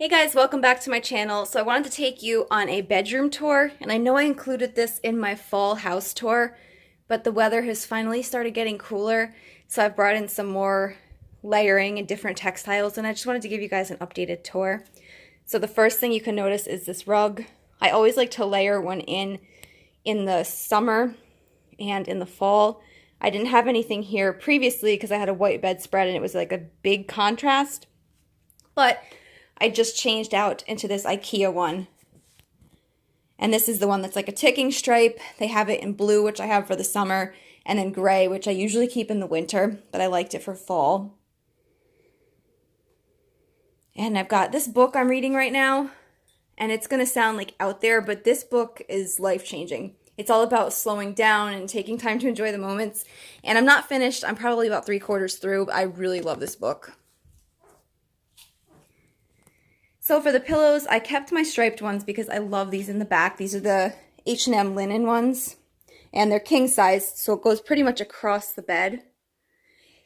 Hey guys, welcome back to my channel. So I wanted to take you on a bedroom tour, and I know I included this in my fall house tour, but the weather has finally started getting cooler, so I've brought in some more layering and different textiles, and I just wanted to give you guys an updated tour. So the first thing you can notice is this rug. I always like to layer one in the summer and in the fall. I didn't have anything here previously because I had a white bedspread and it was like a big contrast, but I just changed out into this IKEA one. And this is the one that's like a ticking stripe. They have it in blue, which I have for the summer, and then gray, which I usually keep in the winter, but I liked it for fall. And I've got this book I'm reading right now, and it's going to sound like out there, but this book is life-changing. It's all about slowing down and taking time to enjoy the moments. And I'm not finished. I'm probably about 3/4 through, but I really love this book. So for the pillows, I kept my striped ones because I love these in the back. These are the H&M linen ones, and they're king size, so it goes pretty much across the bed.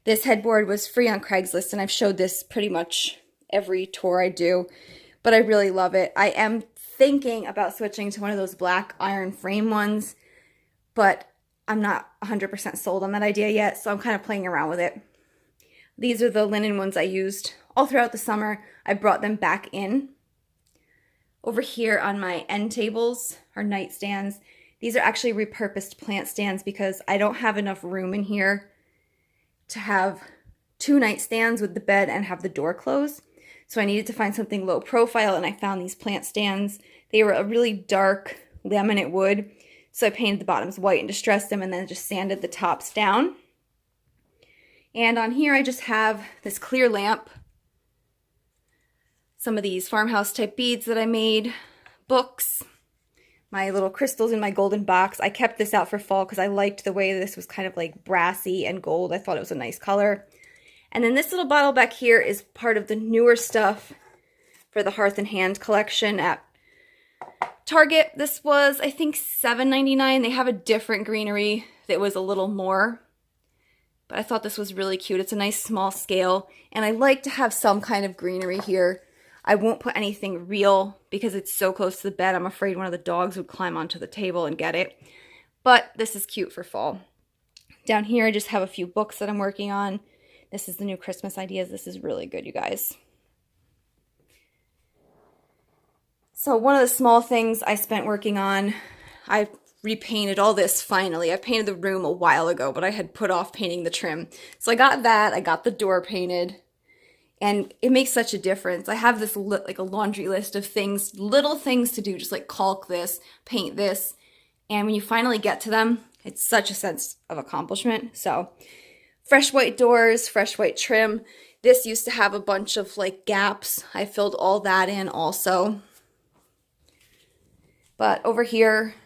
This headboard was free on Craigslist, and I've showed this pretty much every tour I do, but I really love it. I am thinking about switching to one of those black iron frame ones, but I'm not 100% sold on that idea yet, so I'm kind of playing around with it. These are the linen ones I used all throughout the summer. I brought them back in. Over here on my end tables or nightstands, these are actually repurposed plant stands because I don't have enough room in here to have 2 nightstands with the bed and have the door closed. So I needed to find something low profile, and I found these plant stands. They were a really dark laminate wood, so I painted the bottoms white and distressed them and then just sanded the tops down. And on here I just have this clear lamp, some of these farmhouse type beads that I made, books, my little crystals in my golden box. I kept this out for fall because I liked the way this was kind of like brassy and gold. I thought it was a nice color. And then this little bottle back here is part of the newer stuff for the Hearth and Hand collection at Target. This was, I think, $7.99. They have a different greenery that was a little more, but I thought this was really cute. It's a nice small scale, and I like to have some kind of greenery here. I won't put anything real because it's so close to the bed. I'm afraid one of the dogs would climb onto the table and get it. But this is cute for fall. Down here, I just have a few books that I'm working on. This is the new Christmas ideas. This is really good, you guys. So one of the small things I spent working on, I repainted all this finally. I painted the room a while ago, but I had put off painting the trim. So I got that. I got the door painted. And it makes such a difference. I have this like a laundry list of things, little things to do, just like caulk this, paint this. And when you finally get to them, it's such a sense of accomplishment. So fresh white doors, fresh white trim. This used to have a bunch of like gaps. I filled all that in also. But over here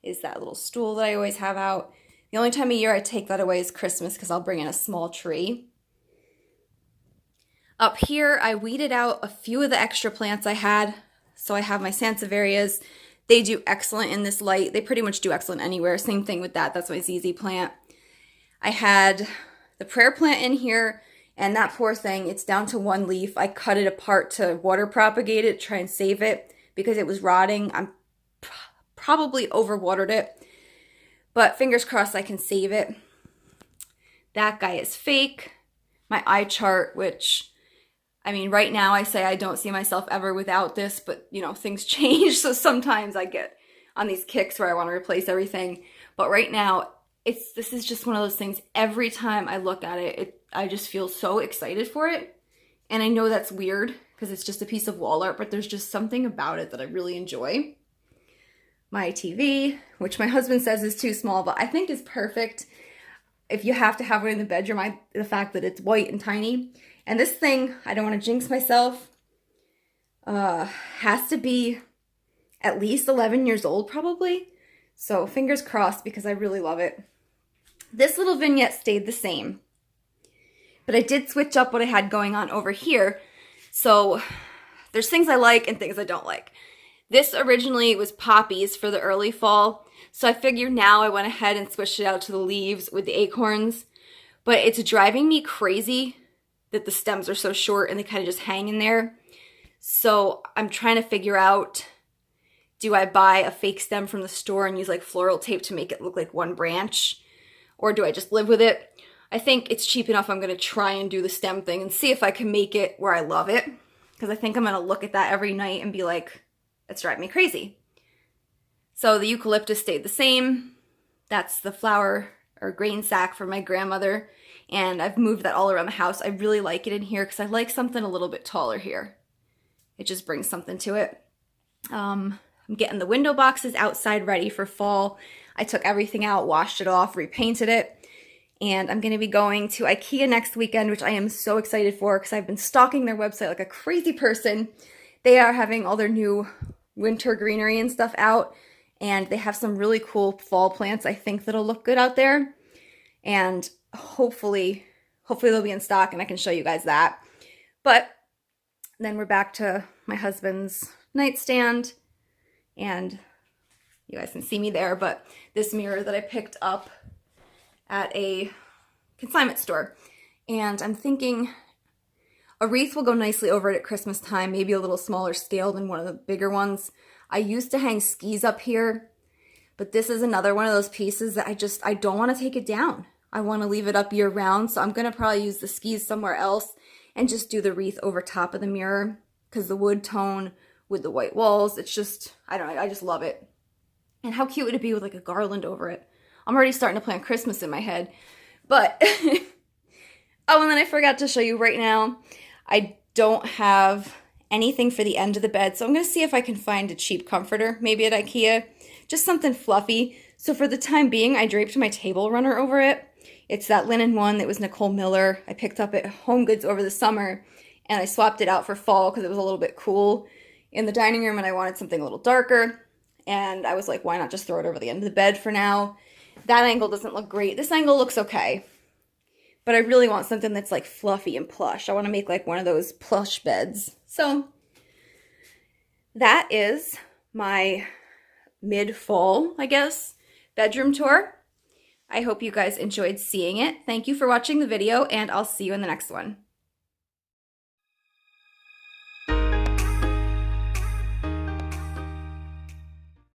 is that little stool that I always have out. The only time of year I take that away is Christmas because I'll bring in a small tree. Up here, I weeded out a few of the extra plants I had. So I have my sansevierias. They do excellent in this light. They pretty much do excellent anywhere. Same thing with that. That's my ZZ plant. I had the prayer plant in here, and that poor thing, it's down to 1 leaf. I cut it apart to water propagate it, try and save it because it was rotting. I'm probably overwatered it, but fingers crossed I can save it. That guy is fake. My eye chart, which, I mean, right now I say I don't see myself ever without this, but you know, things change. So sometimes I get on these kicks where I want to replace everything. But right now, this is just one of those things. Every time I look at it, I just feel so excited for it. And I know that's weird because it's just a piece of wall art, but there's just something about it that I really enjoy. My TV, which my husband says is too small, but I think is perfect. If you have to have one in the bedroom, the fact that it's white and tiny. And this thing, I don't want to jinx myself, has to be at least 11 years old probably. So fingers crossed because I really love it. This little vignette stayed the same, but I did switch up what I had going on over here. So there's things I like and things I don't like. This originally was poppies for the early fall. So I figured now I went ahead and switched it out to the leaves with the acorns. But it's driving me crazy that the stems are so short and they kind of just hang in there. So I'm trying to figure out, do I buy a fake stem from the store and use like floral tape to make it look like one branch? Or do I just live with it? I think it's cheap enough I'm going to try and do the stem thing and see if I can make it where I love it. Because I think I'm going to look at that every night and be like, it's driving me crazy. So the eucalyptus stayed the same. That's the flour or grain sack for my grandmother. And I've moved that all around the house. I really like it in here because I like something a little bit taller here. It just brings something to it. I'm getting the window boxes outside ready for fall. I took everything out, washed it off, repainted it. And I'm going to be going to IKEA next weekend, which I am so excited for because I've been stalking their website like a crazy person. They are having all their new winter greenery and stuff out, and they have some really cool fall plants I think that'll look good out there. And hopefully they'll be in stock and I can show you guys that. But then we're back to my husband's nightstand, and you guys can see me there, but this mirror that I picked up at a consignment store. And I'm thinking a wreath will go nicely over it at Christmas time, maybe a little smaller scale than one of the bigger ones. I used to hang skis up here, but this is another one of those pieces that I don't want to take it down. I want to leave it up year round, so I'm going to probably use the skis somewhere else and just do the wreath over top of the mirror because the wood tone with the white walls, it's just, I don't know, I just love it. And how cute would it be with like a garland over it? I'm already starting to plan Christmas in my head. But, oh, and then I forgot to show you right now, I don't have anything for the end of the bed. So I'm going to see if I can find a cheap comforter, maybe at IKEA. Just something fluffy. So for the time being, I draped my table runner over it. It's that linen one that was Nicole Miller. I picked up at Home Goods over the summer. And I swapped it out for fall because it was a little bit cool in the dining room and I wanted something a little darker. And I was like, why not just throw it over the end of the bed for now? That angle doesn't look great. This angle looks okay. But I really want something that's like fluffy and plush. I want to make like one of those plush beds. So that is my mid-fall, I guess, bedroom tour. I hope you guys enjoyed seeing it. Thank you for watching the video, and I'll see you in the next one.